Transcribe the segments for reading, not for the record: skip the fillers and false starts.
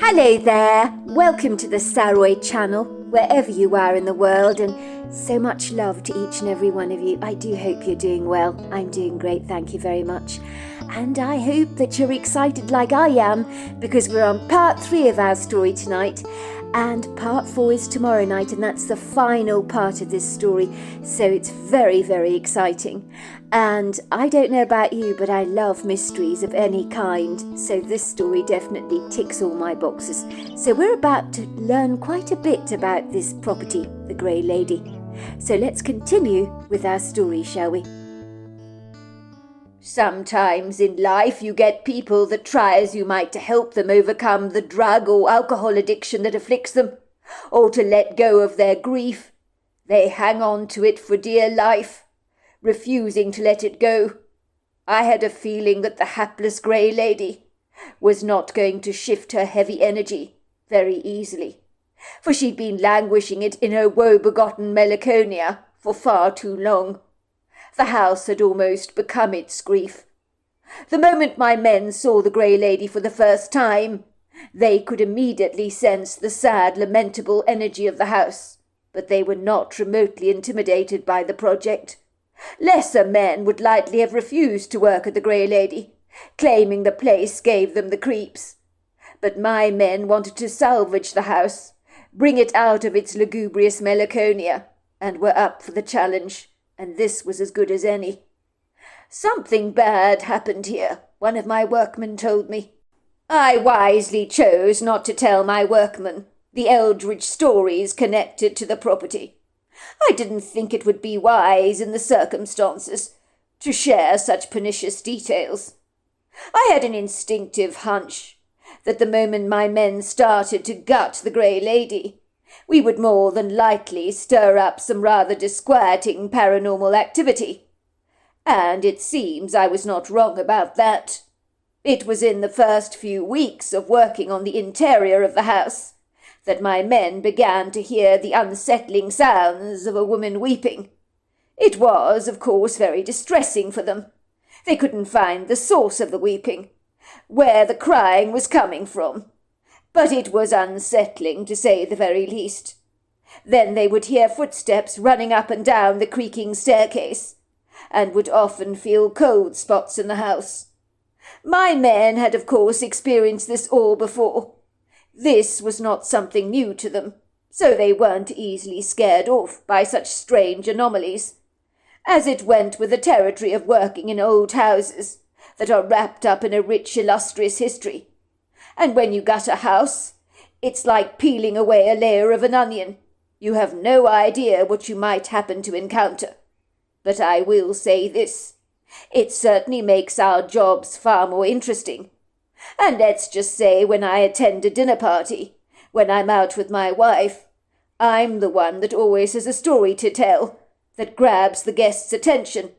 Hello there, welcome to the Saroy channel, wherever you are in the world, and so much love to each and every one of you. I do hope you're doing well. I'm doing great, thank you very much. And I hope that you're excited like I am, because we're on part 3 of our story tonight, and part 4 is tomorrow night, and that's the final part of this story, so it's very, very exciting. And I don't know about you, but I love mysteries of any kind, so this story definitely ticks all my boxes. So we're about to learn quite a bit about this property, the Grey Lady. So let's continue with our story, shall we? Sometimes in life you get people that try as you might to help them overcome the drug or alcohol addiction that afflicts them, or to let go of their grief. They hang on to it for dear life, refusing to let it go. I had a feeling that the hapless Grey Lady was not going to shift her heavy energy very easily, for she'd been languishing it in her woe-begotten melancholia for far too long. The house had almost become its grief. The moment my men saw the Grey Lady for the first time, they could immediately sense the sad, lamentable energy of the house, but they were not remotely intimidated by the project. Lesser men would likely have refused to work at the Grey Lady, claiming the place gave them the creeps. But my men wanted to salvage the house, bring it out of its lugubrious melancholia, and were up for the challenge, and this was as good as any. Something bad happened here, one of my workmen told me. I wisely chose not to tell my workmen the eldritch stories connected to the property. I didn't think it would be wise in the circumstances to share such pernicious details. I had an instinctive hunch that the moment my men started to gut the Grey Lady, we would more than likely stir up some rather disquieting paranormal activity. And it seems I was not wrong about that. It was in the first few weeks of working on the interior of the house that my men began to hear the unsettling sounds of a woman weeping. It was, of course, very distressing for them. They couldn't find the source of the weeping, where the crying was coming from, but it was unsettling, to say the very least. Then they would hear footsteps running up and down the creaking staircase, and would often feel cold spots in the house. My men had, of course, experienced this all before. This was not something new to them, so they weren't easily scared off by such strange anomalies, as it went with the territory of working in old houses that are wrapped up in a rich, illustrious history. And when you gut a house, it's like peeling away a layer of an onion. You have no idea what you might happen to encounter. But I will say this, it certainly makes our jobs far more interesting. And let's just say when I attend a dinner party, when I'm out with my wife, I'm the one that always has a story to tell, that grabs the guests' attention.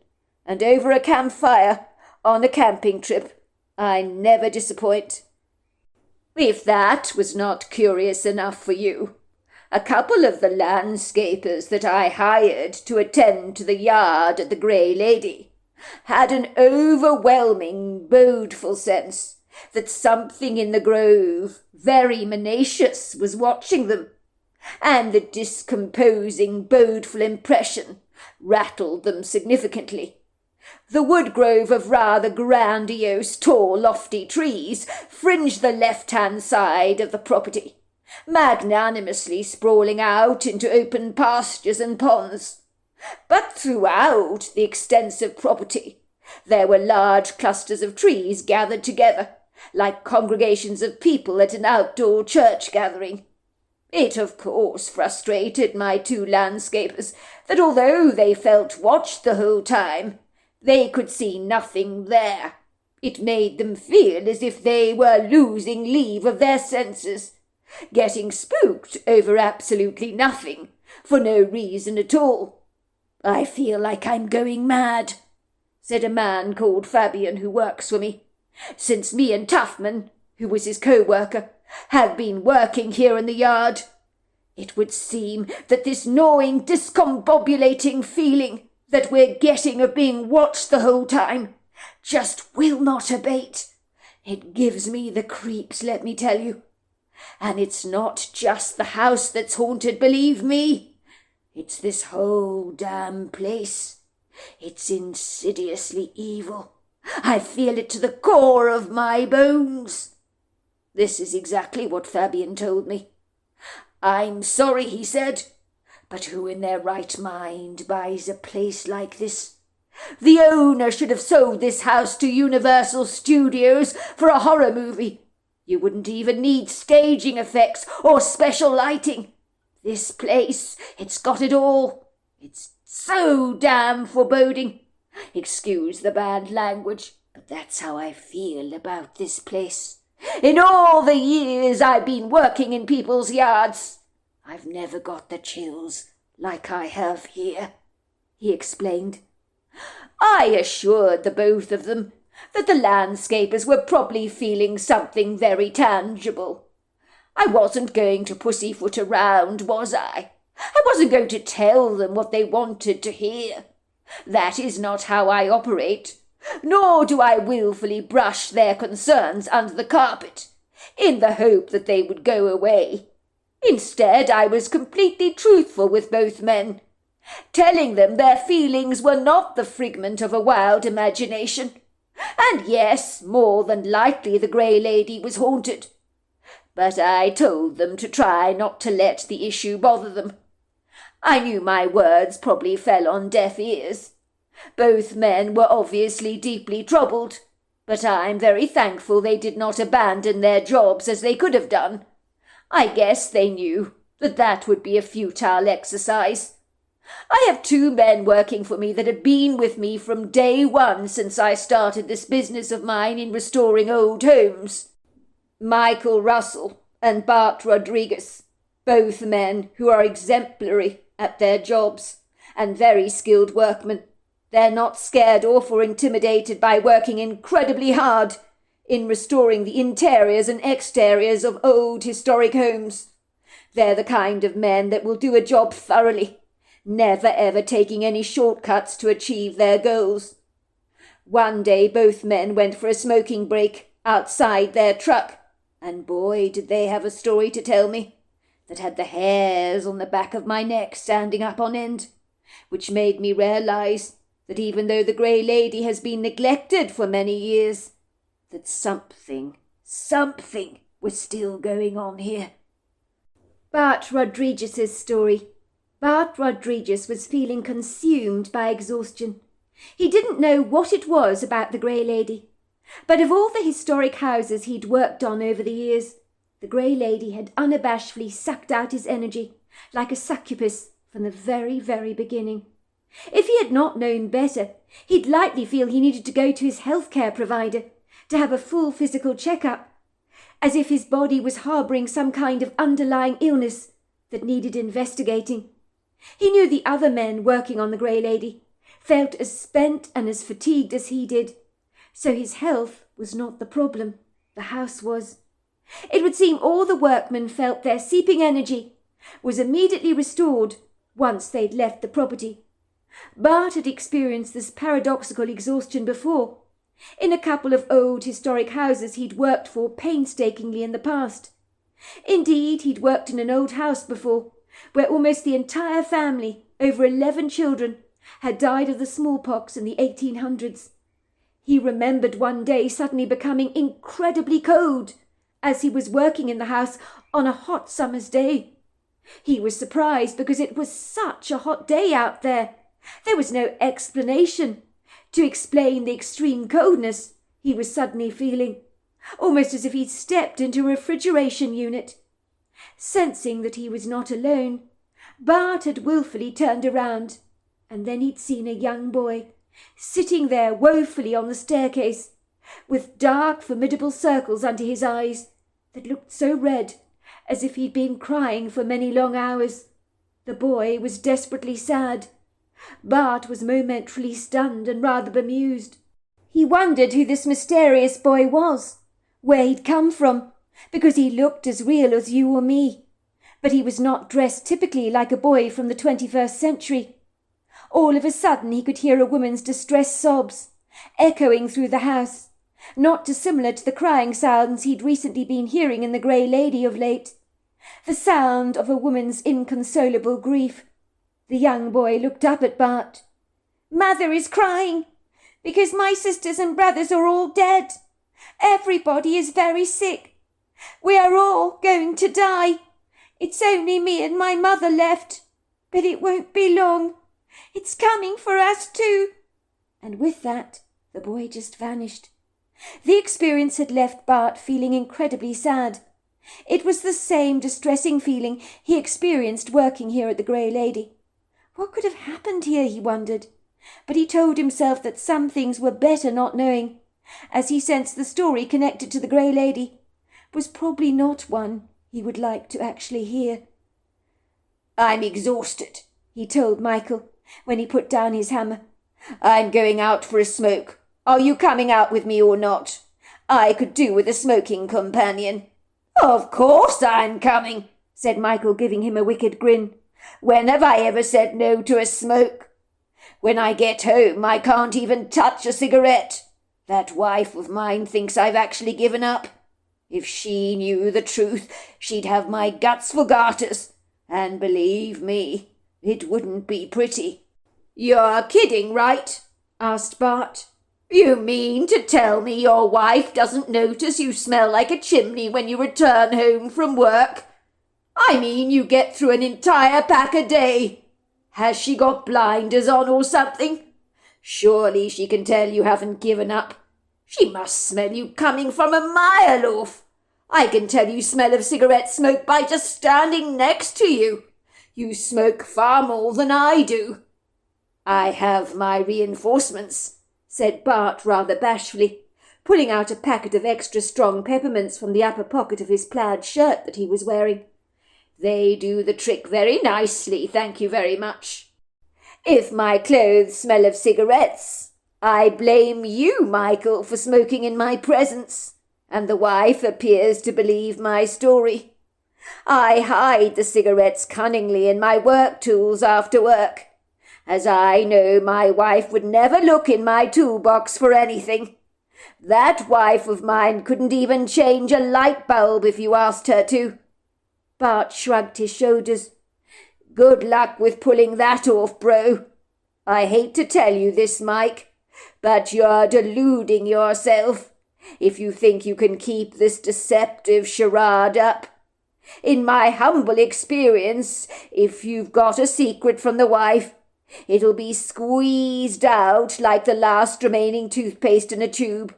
And over a campfire, on a camping trip, I never disappoint. If that was not curious enough for you, a couple of the landscapers that I hired to attend to the yard at the Grey Lady had an overwhelming, bodeful sense that something in the grove, very menacious, was watching them, and the discomposing, bodeful impression rattled them significantly. The wood grove of rather grandiose, tall, lofty trees fringed the left-hand side of the property, magnanimously sprawling out into open pastures and ponds. But throughout the extensive property there were large clusters of trees gathered together, like congregations of people at an outdoor church gathering. It, of course, frustrated my two landscapers that although they felt watched the whole time, they could see nothing there. It made them feel as if they were losing leave of their senses, getting spooked over absolutely nothing, for no reason at all. I feel like I'm going mad, said a man called Fabian who works for me, since me and Tuffman, who was his co-worker, have been working here in the yard. It would seem that this gnawing, discombobulating feeling that we're getting of being watched the whole time just will not abate. It gives me the creeps, let me tell you. And it's not just the house that's haunted, believe me. It's this whole damn place. It's insidiously evil. I feel it to the core of my bones. This is exactly what Fabian told me. I'm sorry, he said, but who in their right mind buys a place like this? The owner should have sold this house to Universal Studios for a horror movie. You wouldn't even need staging effects or special lighting. This place, it's got it all. It's so damn foreboding. Excuse the bad language, but that's how I feel about this place. In all the years I've been working in people's yards, I've never got the chills like I have here, he explained. I assured the both of them that the landscapers were probably feeling something very tangible. I wasn't going to pussyfoot around, was I? I wasn't going to tell them what they wanted to hear. That is not how I operate, nor do I wilfully brush their concerns under the carpet, in the hope that they would go away. Instead, I was completely truthful with both men, telling them their feelings were not the figment of a wild imagination. And yes, more than likely the Grey Lady was haunted. But I told them to try not to let the issue bother them. I knew my words probably fell on deaf ears. Both men were obviously deeply troubled, but I'm very thankful they did not abandon their jobs as they could have done. I guess they knew that would be a futile exercise. I have 2 men working for me that have been with me from day one since I started this business of mine in restoring old homes. Michael Russell and Bart Rodriguez, both men who are exemplary at their jobs and very skilled workmen. They're not scared off or intimidated by working incredibly hard in restoring the interiors and exteriors of old historic homes. They're the kind of men that will do a job thoroughly, never ever taking any shortcuts to achieve their goals. One day both men went for a smoking break outside their truck, and boy, did they have a story to tell me that had the hairs on the back of my neck standing up on end, which made me realize that even though the Grey Lady has been neglected for many years, that something was still going on here. Bart Rodriguez's story. Bart Rodriguez was feeling consumed by exhaustion. He didn't know what it was about the Grey Lady, but of all the historic houses he'd worked on over the years, the Grey Lady had unabashedly sucked out his energy like a succubus from the very, very beginning. If he had not known better, he'd likely feel he needed to go to his healthcare provider to have a full physical checkup, as if his body was harbouring some kind of underlying illness that needed investigating. He knew the other men working on the Grey Lady felt as spent and as fatigued as he did, so his health was not the problem, the house was. It would seem all the workmen felt their seeping energy was immediately restored once they'd left the property. Bart had experienced this paradoxical exhaustion before, in a couple of old historic houses he'd worked for painstakingly in the past. Indeed, he'd worked in an old house before, where almost the entire family, over 11 children, had died of the smallpox in the 1800s. He remembered one day suddenly becoming incredibly cold as he was working in the house on a hot summer's day. He was surprised because it was such a hot day out there. There was no explanation to explain the extreme coldness he was suddenly feeling, almost as if he'd stepped into a refrigeration unit. Sensing that he was not alone, Bart had wilfully turned around, and then he'd seen a young boy sitting there woefully on the staircase, with dark, formidable circles under his eyes that looked so red as if he'd been crying for many long hours. The boy was desperately sad. Bart was momentarily stunned and rather bemused. He wondered who this mysterious boy was, where he'd come from, because he looked as real as you or me. But he was not dressed typically like a boy from the 21st century. All of a sudden he could hear a woman's distressed sobs echoing through the house, not dissimilar to the crying sounds he'd recently been hearing in the Grey Lady of late. The sound of a woman's inconsolable grief. The young boy looked up at Bart. "Mother is crying, because my sisters and brothers are all dead. Everybody is very sick. We are all going to die. It's only me and my mother left, but it won't be long. It's coming for us too." And with that, the boy just vanished. The experience had left Bart feeling incredibly sad. It was the same distressing feeling he experienced working here at the Grey Lady. What could have happened here, he wondered, but he told himself that some things were better not knowing, as he sensed the story connected to the Grey Lady was probably not one he would like to actually hear. "I'm exhausted," he told Michael when he put down his hammer. "I'm going out for a smoke. Are you coming out with me or not? I could do with a smoking companion." "Of course I'm coming," said Michael, giving him a wicked grin. "When have I ever said no to a smoke? When I get home, I can't even touch a cigarette. That wife of mine thinks I've actually given up. If she knew the truth, she'd have my guts for garters, and believe me, it wouldn't be pretty." "You're kidding, right?" asked Bart. "You mean to tell me your wife doesn't notice you smell like a chimney when you return home from work? I mean, you get through an entire pack a day. Has she got blinders on or something? Surely she can tell you haven't given up. She must smell you coming from a mile off. I can tell you smell of cigarette smoke by just standing next to you. You smoke far more than I do." "I have my reinforcements," said Bart rather bashfully, pulling out a packet of extra strong peppermints from the upper pocket of his plaid shirt that he was wearing. "They do the trick very nicely, thank you very much. If my clothes smell of cigarettes, I blame you, Michael, for smoking in my presence, and the wife appears to believe my story. I hide the cigarettes cunningly in my work tools after work, as I know my wife would never look in my toolbox for anything. That wife of mine couldn't even change a light bulb if you asked her to." Bart shrugged his shoulders. "Good luck with pulling that off, bro. I hate to tell you this, Mike, but you're deluding yourself if you think you can keep this deceptive charade up. In my humble experience, if you've got a secret from the wife, it'll be squeezed out like the last remaining toothpaste in a tube,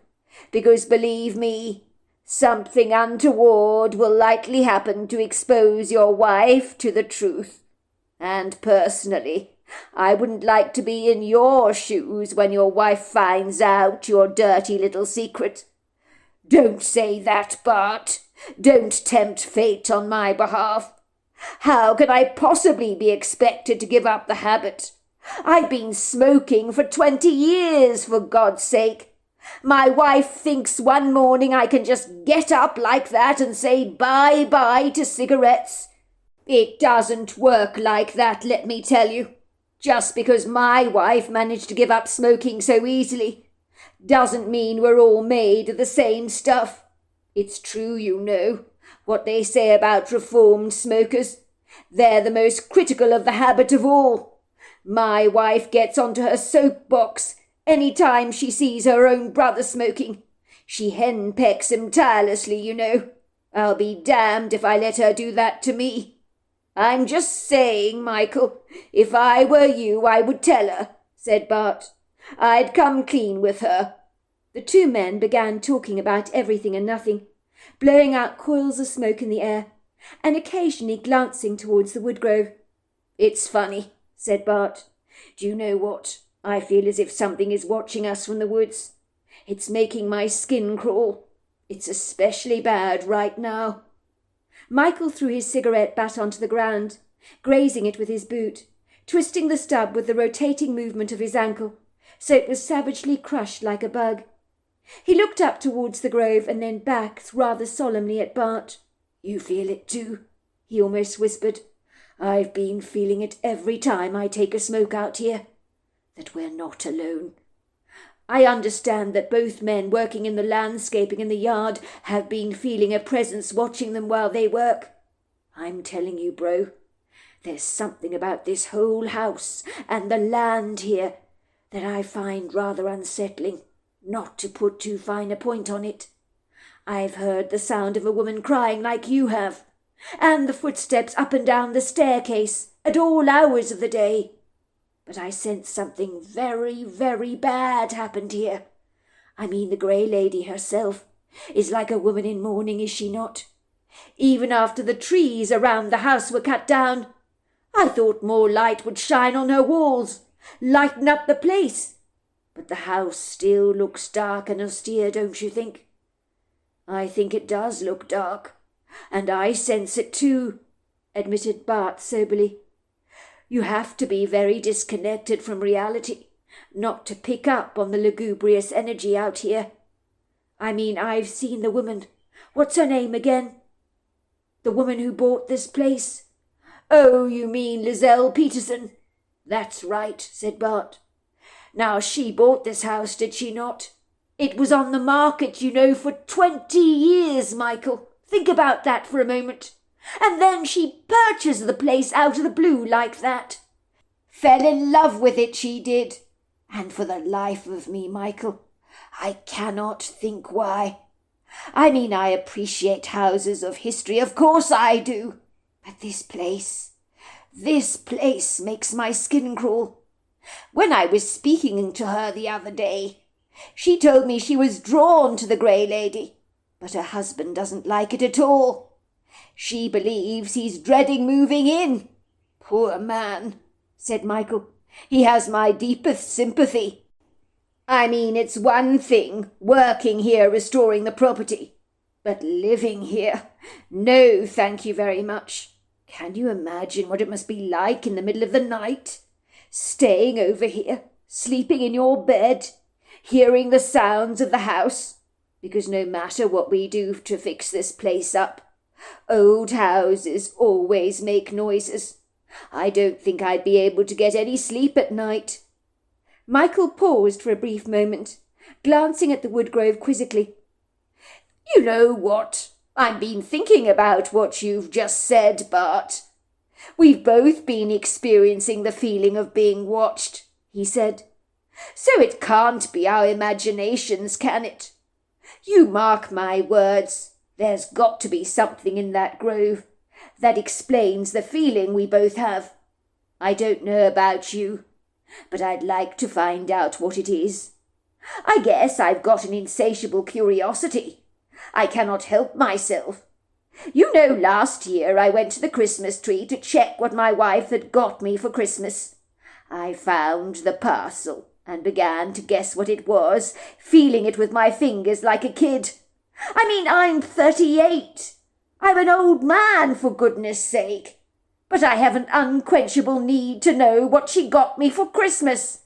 because believe me, something untoward will likely happen to expose your wife to the truth. And personally, I wouldn't like to be in your shoes when your wife finds out your dirty little secret. Don't say that, Bart. Don't tempt fate on my behalf. How can I possibly be expected to give up the habit? I've been smoking for 20 years, for God's sake. My wife thinks one morning I can just get up like that and say bye-bye to cigarettes. It doesn't work like that, let me tell you. Just because my wife managed to give up smoking so easily doesn't mean we're all made of the same stuff. It's true, you know, what they say about reformed smokers. They're the most critical of the habit of all. My wife gets onto her soapbox any time she sees her own brother smoking. She henpecks him tirelessly, you know. I'll be damned if I let her do that to me. I'm just saying, Michael, if I were you, I would tell her, said Bart. I'd come clean with her. The two men began talking about everything and nothing, blowing out coils of smoke in the air, and occasionally glancing towards the woodgrove. It's funny, said Bart. Do you know what? I feel as if something is watching us from the woods. It's making my skin crawl. It's especially bad right now. Michael threw his cigarette butt onto the ground, grazing it with his boot, twisting the stub with the rotating movement of his ankle, so it was savagely crushed like a bug. He looked up towards the grove and then back rather solemnly at Bart. You feel it too? He almost whispered. I've been feeling it every time I take a smoke out here. That we're not alone. I understand that both men working in the landscaping in the yard have been feeling a presence watching them while they work. I'm telling you, bro, there's something about this whole house and the land here that I find rather unsettling, not to put too fine a point on it. I've heard the sound of a woman crying like you have, and the footsteps up and down the staircase at all hours of the day. But I sense something very, very bad happened here. I mean, the grey lady herself is like a woman in mourning, is she not? Even after the trees around the house were cut down, I thought more light would shine on her walls, lighten up the place. But the house still looks dark and austere, don't you think? I think it does look dark, and I sense it too, admitted Bart soberly. You have to be very disconnected from reality not to pick up on the lugubrious energy out here. I mean, I've seen the woman. What's her name again? The woman who bought this place. Oh, you mean Lizelle Peterson? That's right, said Bart. Now, she bought this house, did she not? It was on the market, you know, for 20 years, Michael. Think about that for a moment. And then she purchased the place out of the blue like that. Fell in love with it, she did. And for the life of me, Michael, I cannot think why. I mean, I appreciate houses of history, of course I do. But this place makes my skin crawl. When I was speaking to her the other day, she told me she was drawn to the grey lady, but her husband doesn't like it at all. She believes he's dreading moving in. Poor man, said Michael. He has my deepest sympathy. I mean, it's one thing working here restoring the property, but living here, no thank you very much. Can you imagine what it must be like in the middle of the night? Staying over here, sleeping in your bed, hearing the sounds of the house, because no matter what we do to fix this place up, old houses always make noises. I don't think I'd be able to get any sleep at night. Michael paused for a brief moment, glancing at the woodgrove quizzically. You know what? I've been thinking about what you've just said, Bart. We've both been experiencing the feeling of being watched, he said. So it can't be our imaginations, can it? You mark my words, there's got to be something in that grove that explains the feeling we both have. I don't know about you, but I'd like to find out what it is. I guess I've got an insatiable curiosity. I cannot help myself. You know, last year I went to the Christmas tree to check what my wife had got me for Christmas. I found the parcel and began to guess what it was, feeling it with my fingers like a kid. I mean, I'm 38. I'm an old man, for goodness sake. But I have an unquenchable need to know what she got me for Christmas.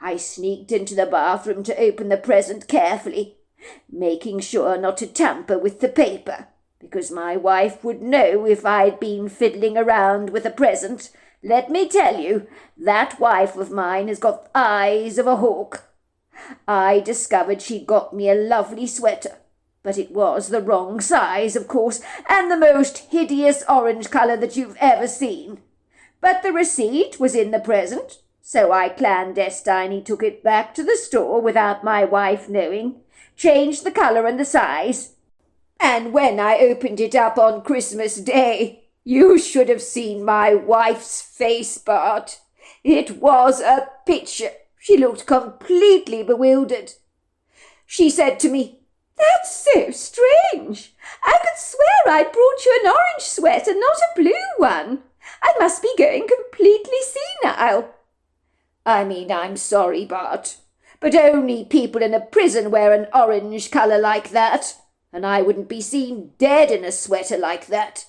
I sneaked into the bathroom to open the present carefully, making sure not to tamper with the paper, because my wife would know if I'd been fiddling around with a present. Let me tell you, that wife of mine has got the eyes of a hawk. I discovered she'd got me a lovely sweater, but it was the wrong size, of course, and the most hideous orange colour that you've ever seen. But the receipt was in the present, so I clandestinely took it back to the store without my wife knowing, changed the colour and the size, and when I opened it up on Christmas Day, you should have seen my wife's face, Bart. It was a picture. She looked completely bewildered. She said to me, "That's so strange. I could swear I'd brought you an orange sweater, not a blue one. I must be going completely senile." I mean, I'm sorry, Bart, but only people in a prison wear an orange colour like that, and I wouldn't be seen dead in a sweater like that.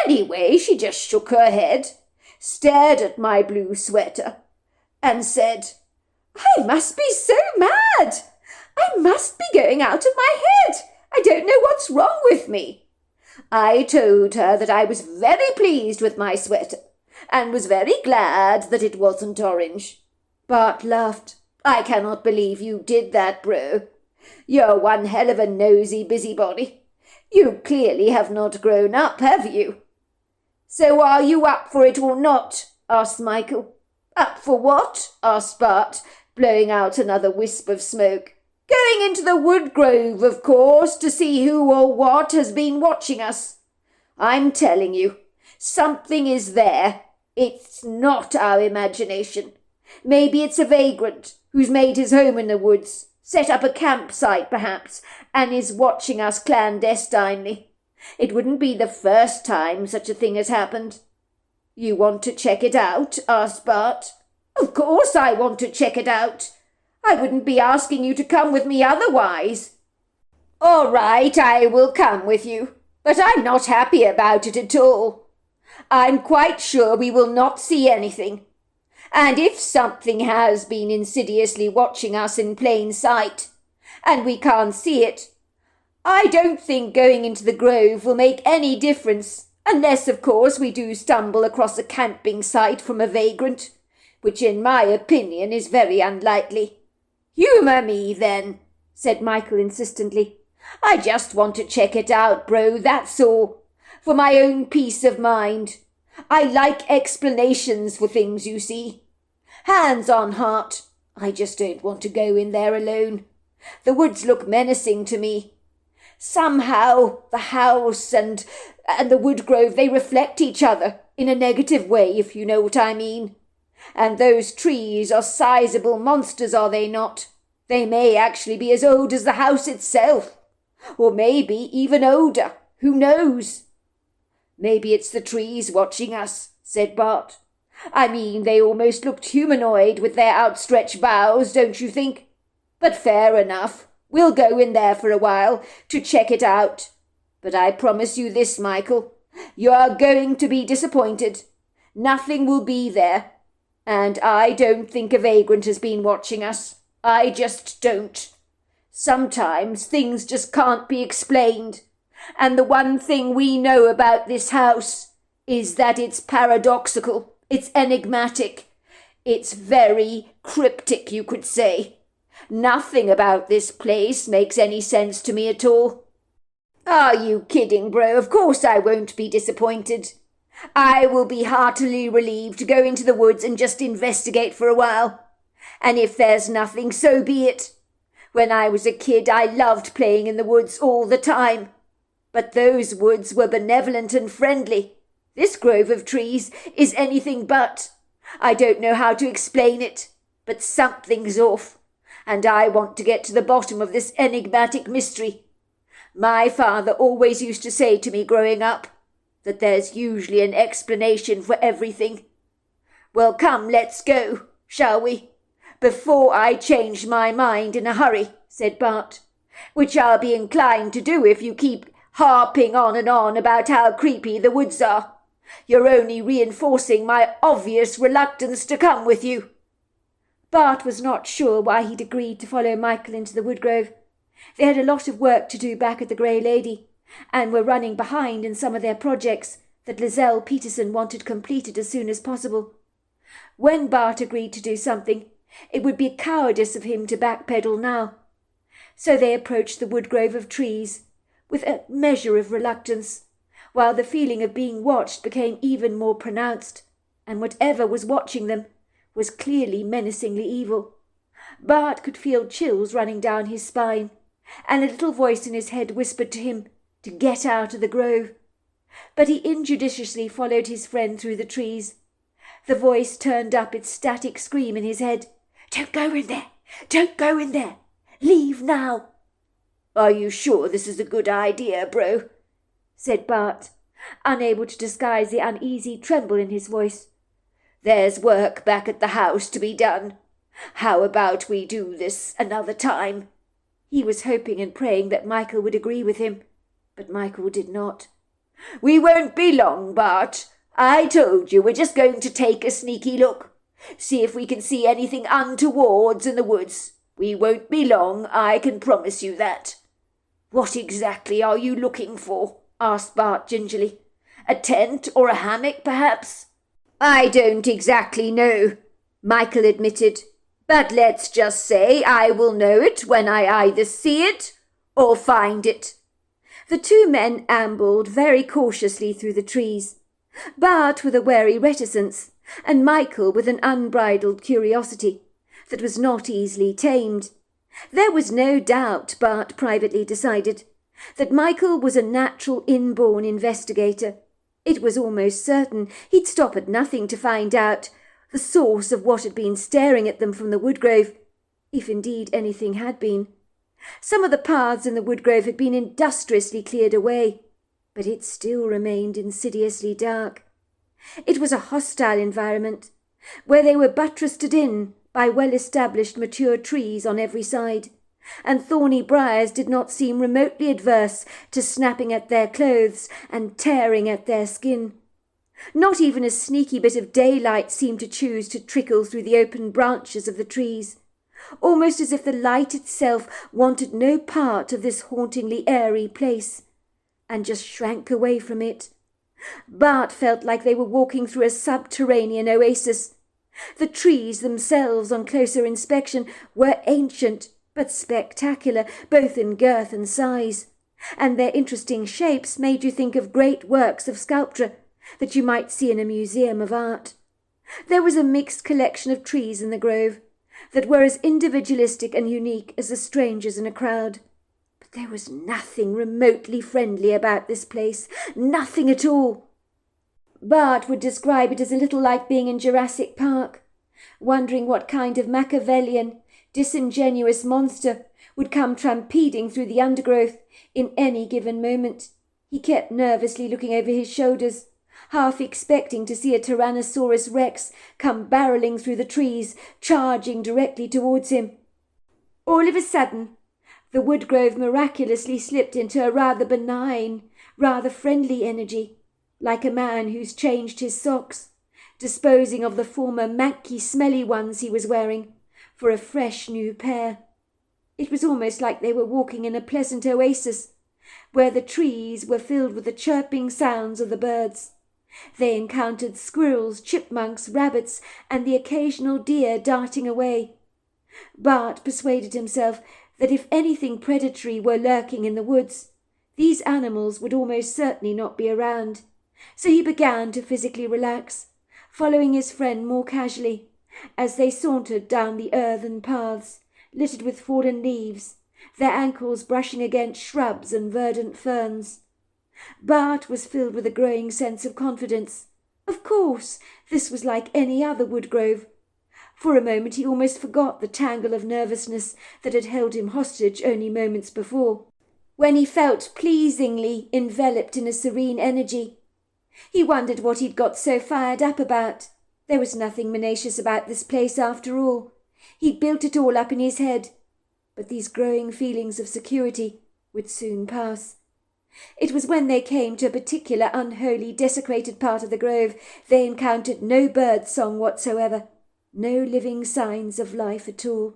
Anyway, she just shook her head, stared at my blue sweater, and said, "I must be so mad. I must be going out of my head. I don't know what's wrong with me." I told her that I was very pleased with my sweater, and was very glad that it wasn't orange. Bart laughed. I cannot believe you did that, bro. You're one hell of a nosy busybody. You clearly have not grown up, have you? So are you up for it or not? Asked Michael. Up for what? Asked Bart, blowing out another wisp of smoke. Going into the wood grove, of course, to see who or what has been watching us. I'm telling you, something is there. It's not our imagination. Maybe it's a vagrant who's made his home in the woods, set up a campsite perhaps, and is watching us clandestinely. It wouldn't be the first time such a thing has happened. You want to check it out? Asked Bart. Of course I want to check it out. I wouldn't be asking you to come with me otherwise. All right, I will come with you, but I'm not happy about it at all. I'm quite sure we will not see anything. And if something has been insidiously watching us in plain sight, and we can't see it, I don't think going into the grove will make any difference, unless, of course, we do stumble across a camping site from a vagrant, which in my opinion is very unlikely. Humour me, then, said Michael insistently. I just want to check it out, bro, that's all, for my own peace of mind. I like explanations for things, you see. Hands on heart, I just don't want to go in there alone. The woods look menacing to me. Somehow the house and the wood grove, they reflect each other in a negative way, if you know what I mean. And those trees are sizable monsters, are they not? They may actually be as old as the house itself, or maybe even older, who knows? Maybe it's the trees watching us, said Bart. I mean, they almost looked humanoid with their outstretched boughs, don't you think? But fair enough. We'll go in there for a while to check it out. But I promise you this, Michael. You are going to be disappointed. Nothing will be there. And I don't think a vagrant has been watching us. I just don't. Sometimes things just can't be explained. And the one thing we know about this house is that it's paradoxical. It's enigmatic. It's very cryptic, you could say. Nothing about this place makes any sense to me at all. Are you kidding, bro? Of course I won't be disappointed. I will be heartily relieved to go into the woods and just investigate for a while. And if there's nothing, so be it. When I was a kid, I loved playing in the woods all the time. But those woods were benevolent and friendly. This grove of trees is anything but. I don't know how to explain it, but something's off, and I want to get to the bottom of this enigmatic mystery. My father always used to say to me growing up that there's usually an explanation for everything. Well, come, let's go, shall we? Before I change my mind in a hurry, said Bart, which I'll be inclined to do if you keep harping on and on about how creepy the woods are. You're only reinforcing my obvious reluctance to come with you. Bart was not sure why he'd agreed to follow Michael into the woodgrove. They had a lot of work to do back at the Grey Lady, and were running behind in some of their projects that Lizelle Peterson wanted completed as soon as possible. When Bart agreed to do something, it would be cowardice of him to backpedal now. So they approached the woodgrove of trees with a measure of reluctance, while the feeling of being watched became even more pronounced, and whatever was watching them was clearly menacingly evil. Bart could feel chills running down his spine, and a little voice in his head whispered to him to get out of the grove. But he injudiciously followed his friend through the trees. The voice turned up its static scream in his head. "Don't go in there! Don't go in there! Leave now!" "Are you sure this is a good idea, bro?" said Bart, unable to disguise the uneasy tremble in his voice. "There's work back at the house to be done. How about we do this another time?" He was hoping and praying that Michael would agree with him, but Michael did not. "We won't be long, Bart. I told you we're just going to take a sneaky look. See if we can see anything untowards in the woods. We won't be long, I can promise you that." "What exactly are you looking for?" asked Bart gingerly. "A tent or a hammock, perhaps?" "I don't exactly know," Michael admitted, But let's just say I will know it when I either see it or find it." The two men ambled very cautiously through the trees, Bart with a wary reticence, and Michael with an unbridled curiosity that was not easily tamed. There was no doubt, Bart privately decided, that Michael was a natural inborn investigator. It was almost certain he'd stop at nothing to find out the source of what had been staring at them from the woodgrove, if indeed anything had been. Some of the paths in the woodgrove had been industriously cleared away, but it still remained insidiously dark. It was a hostile environment, where they were buttressed in by well-established mature trees on every side, and thorny briars did not seem remotely adverse to snapping at their clothes and tearing at their skin. Not even a sneaky bit of daylight seemed to choose to trickle through the open branches of the trees, almost as if the light itself wanted no part of this hauntingly airy place, and just shrank away from it. Bart felt like they were walking through a subterranean oasis. The trees themselves, on closer inspection, were ancient but spectacular, both in girth and size, and their interesting shapes made you think of great works of sculpture that you might see in a museum of art. There was a mixed collection of trees in the grove that were as individualistic and unique as the strangers in a crowd. But there was nothing remotely friendly about this place, nothing at all. Bart would describe it as a little like being in Jurassic Park, wondering what kind of Machiavellian, disingenuous monster would come trampeding through the undergrowth in any given moment. He kept nervously looking over his shoulders, half expecting to see a Tyrannosaurus Rex come barreling through the trees, charging directly towards him. All of a sudden, the woodgrove miraculously slipped into a rather benign, rather friendly energy, like a man who's changed his socks, disposing of the former manky, smelly ones he was wearing for a fresh new pair. It was almost like they were walking in a pleasant oasis, where the trees were filled with the chirping sounds of the birds. They encountered squirrels, chipmunks, rabbits, and the occasional deer darting away. Bart persuaded himself that if anything predatory were lurking in the woods, these animals would almost certainly not be around, so he began to physically relax, following his friend more casually, as they sauntered down the earthen paths, littered with fallen leaves, their ankles brushing against shrubs and verdant ferns. Bart was filled with a growing sense of confidence. Of course, this was like any other woodgrove. For a moment he almost forgot the tangle of nervousness that had held him hostage only moments before, when he felt pleasingly enveloped in a serene energy. He wondered what he'd got so fired up about. There was nothing menacious about this place after all. He'd built it all up in his head. But these growing feelings of security would soon pass. It was when they came to a particular unholy desecrated part of the grove they encountered no bird song whatsoever, no living signs of life at all.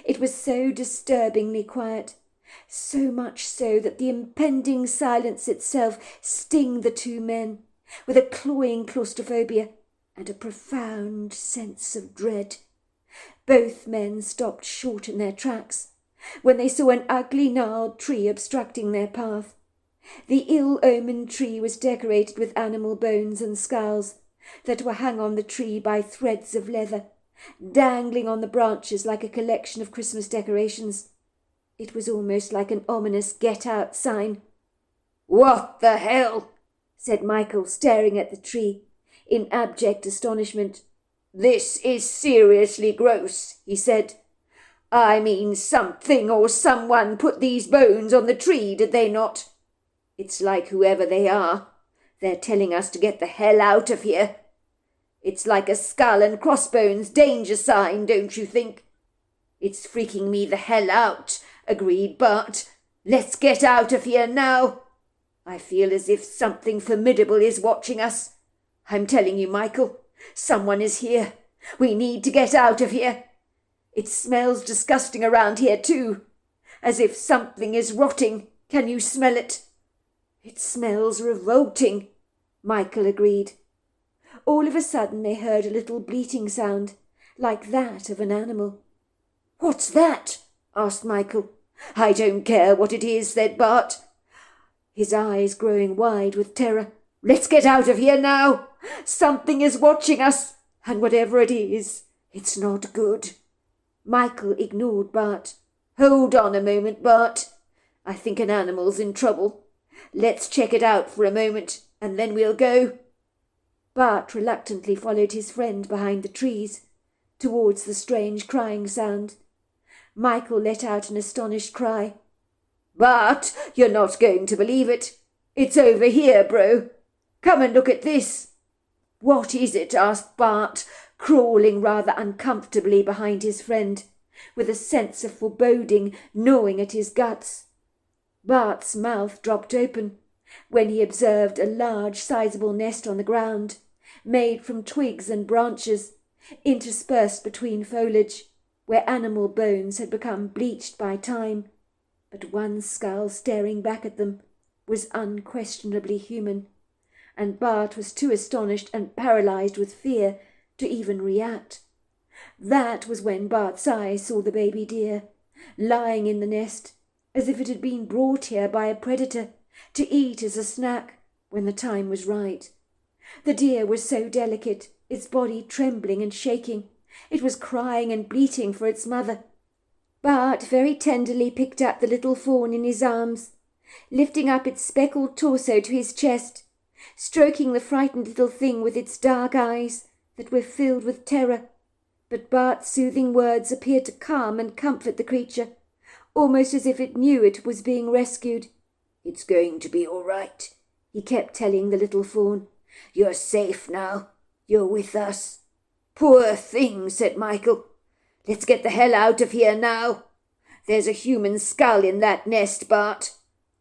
It was so disturbingly quiet, so much so that the impending silence itself stung the two men with a clawing claustrophobia and a profound sense of dread. Both men stopped short in their tracks when they saw an ugly gnarled tree obstructing their path. The ill-omened tree was decorated with animal bones and skulls that were hung on the tree by threads of leather, dangling on the branches like a collection of Christmas decorations. It was almost like an ominous get-out sign. "What the hell?" said Michael, staring at the tree in abject astonishment. "This is seriously gross," he said. "I mean, something or someone put these bones on the tree, did they not? It's like whoever they are, they're telling us to get the hell out of here. It's like a skull and crossbones danger sign, don't you think?" "It's freaking me the hell out," agreed Bart. "Let's get out of here now. I feel as if something formidable is watching us. I'm telling you, Michael, someone is here. We need to get out of here. It smells disgusting around here too, as if something is rotting. Can you smell it?" "It smells revolting," Michael agreed. All of a sudden they heard a little bleating sound, like that of an animal. "What's that?" asked Michael. "I don't care what it is," said Bart, his eyes growing wide with terror. "Let's get out of here now. Something is watching us, and whatever it is, it's not good." Michael ignored Bart. "Hold on a moment, Bart. I think an animal's in trouble. Let's check it out for a moment, and then we'll go." Bart reluctantly followed his friend behind the trees, towards the strange crying sound. Michael let out an astonished cry. "Bart, you're not going to believe it. It's over here, bro. Come and look at this." "What is it?" asked Bart, crawling rather uncomfortably behind his friend, with a sense of foreboding gnawing at his guts. Bart's mouth dropped open when he observed a large, sizable nest on the ground, made from twigs and branches, interspersed between foliage, where animal bones had become bleached by time, but one skull staring back at them was unquestionably human, and Bart was too astonished and paralyzed with fear to even react. That was when Bart's eyes saw the baby deer, lying in the nest, as if it had been brought here by a predator to eat as a snack when the time was right. The deer was so delicate, its body trembling and shaking. It was crying and bleating for its mother. Bart very tenderly picked up the little fawn in his arms, lifting up its speckled torso to his chest, stroking the frightened little thing with its dark eyes that were filled with terror. But Bart's soothing words appeared to calm and comfort the creature, almost as if it knew it was being rescued. "It's going to be all right," he kept telling the little fawn. "You're safe now. You're with us." "Poor thing," said Michael. "Let's get the hell out of here now. There's a human skull in that nest, Bart.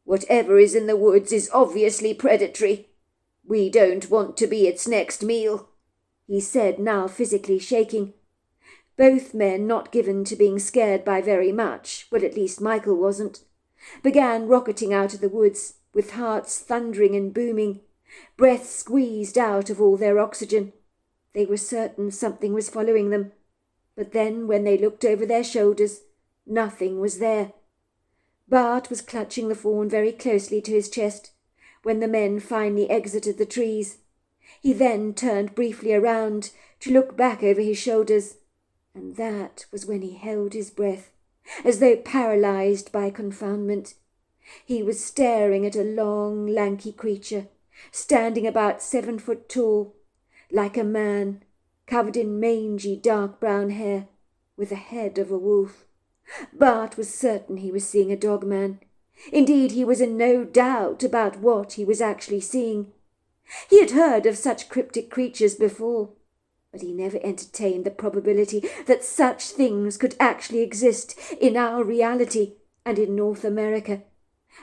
Whatever is in the woods is obviously predatory. We don't want to be its next meal," he said, now physically shaking. Both men, not given to being scared by very much, well, at least Michael wasn't, began rocketing out of the woods, with hearts thundering and booming, breath squeezed out of all their oxygen. They were certain something was following them, but then when they looked over their shoulders, nothing was there. Bart was clutching the fawn very closely to his chest when the men finally exited the trees. He then turned briefly around to look back over his shoulders, and that was when he held his breath, as though paralyzed by confoundment. He was staring at a long, lanky creature, standing about 7 foot tall, like a man, covered in mangy, dark brown hair, with the head of a wolf. Bart was certain he was seeing a dog-man. Indeed, he was in no doubt about what he was actually seeing. He had heard of such cryptic creatures before, but he never entertained the probability that such things could actually exist in our reality and in North America.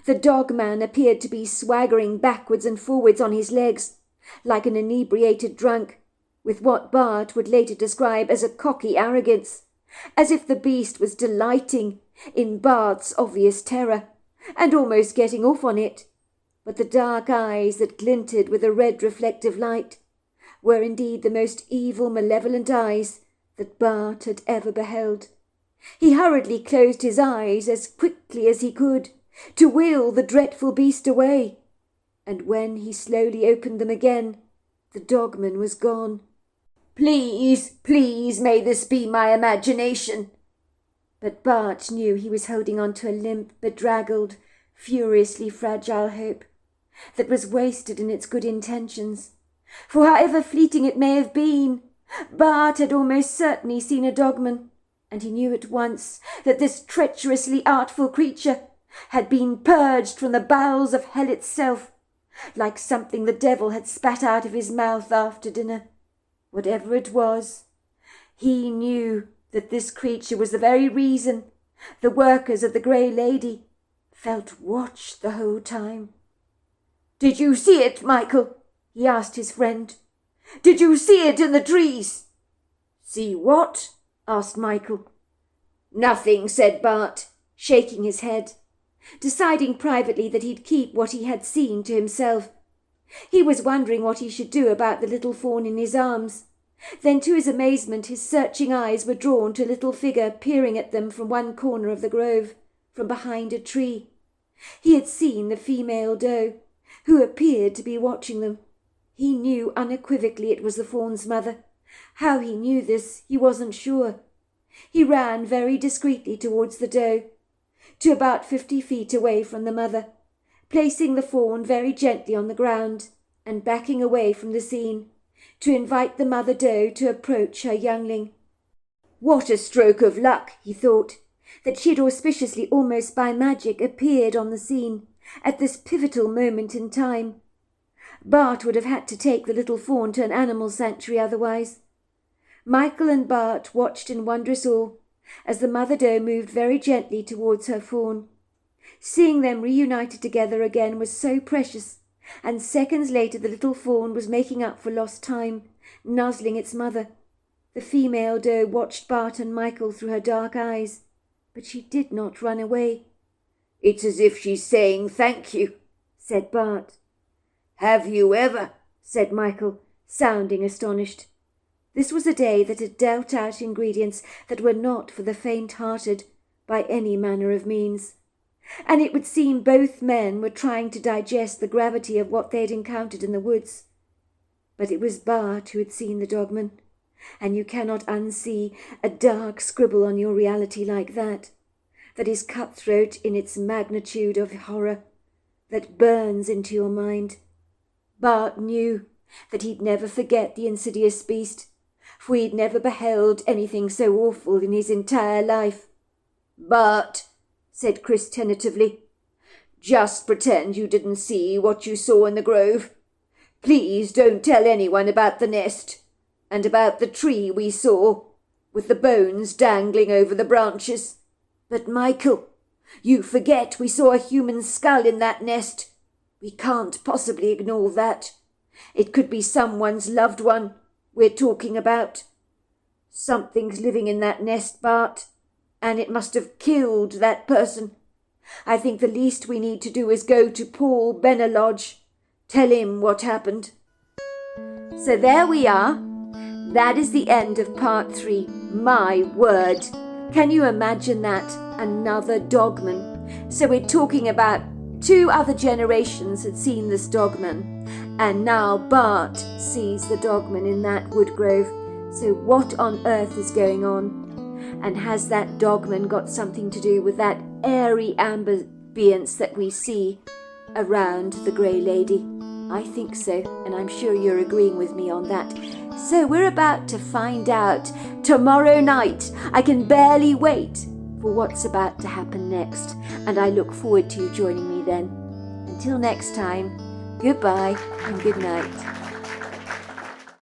The dog-man appeared to be swaggering backwards and forwards on his legs, like an inebriated drunk, with what Bart would later describe as a cocky arrogance, as if the beast was delighting in Bart's obvious terror, and almost getting off on it. But the dark eyes that glinted with a red reflective light were indeed the most evil, malevolent eyes that Bart had ever beheld. He hurriedly closed his eyes as quickly as he could, to will the dreadful beast away, and when he slowly opened them again, the dogman was gone. "Please, please, may this be my imagination." But Bart knew he was holding on to a limp, bedraggled, furiously fragile hope that was wasted in its good intentions. For however fleeting it may have been, Bart had almost certainly seen a dogman, and he knew at once that this treacherously artful creature had been purged from the bowels of hell itself, like something the devil had spat out of his mouth after dinner. Whatever it was, he knew that this creature was the very reason the workers of the Grey Lady felt watched the whole time. "Did you see it, Michael?" he asked his friend. "Did you see it in the trees?" "See what?" asked Michael. "Nothing," said Bart, shaking his head, deciding privately that he'd keep what he had seen to himself. He was wondering what he should do about the little fawn in his arms, Then to his amazement his searching eyes were drawn to a little figure peering at them from one corner of the grove, from behind a tree. He had seen the female doe, who appeared to be watching them. He knew unequivocally it was the fawn's mother. How he knew this, he wasn't sure. He ran very discreetly towards the doe, to about 50 feet away from the mother, placing the fawn very gently on the ground and backing away from the scene, to invite the mother doe to approach her youngling. What a stroke of luck, he thought, that she had auspiciously, almost by magic, appeared on the scene at this pivotal moment in time. Bart would have had to take the little fawn to an animal sanctuary otherwise. Michael and Bart watched in wondrous awe as the mother doe moved very gently towards her fawn. Seeing them reunited together again was so precious, and seconds later the little fawn was making up for lost time, nuzzling its mother. The female doe watched Bart and Michael through her dark eyes, but she did not run away. "It's as if she's saying thank you," said Bart. "Have you ever?" said Michael, sounding astonished. This was a day that had dealt out ingredients that were not for the faint-hearted by any manner of means, and it would seem both men were trying to digest the gravity of what they had encountered in the woods. But it was Bart who had seen the dogman, and you cannot unsee a dark scribble on your reality like that is cutthroat in its magnitude of horror, that burns into your mind. Bart knew that he'd never forget the insidious beast, for he'd never beheld anything so awful in his entire life. "Bart," said Chris tentatively, "just pretend you didn't see what you saw in the grove. Please don't tell anyone about the nest, and about the tree we saw, with the bones dangling over the branches. But, Michael, you forget we saw a human skull in that nest. We can't possibly ignore that. It could be someone's loved one we're talking about. Something's living in that nest, Bart, and it must have killed that person. I think the least we need to do is go to Paul Benalodge. Tell him what happened." So there we are. That is the end of part 3. My word. Can you imagine that? Another dogman. So we're talking about 2 other generations had seen this dogman, and now Bart sees the dogman in that wood grove. So what on earth is going on? And has that dogman got something to do with that airy ambience that we see around the Grey Lady? I think so, and I'm sure you're agreeing with me on that. So we're about to find out tomorrow night. I can barely wait for what's about to happen next, and I look forward to you joining me then. Until next time, goodbye and good night.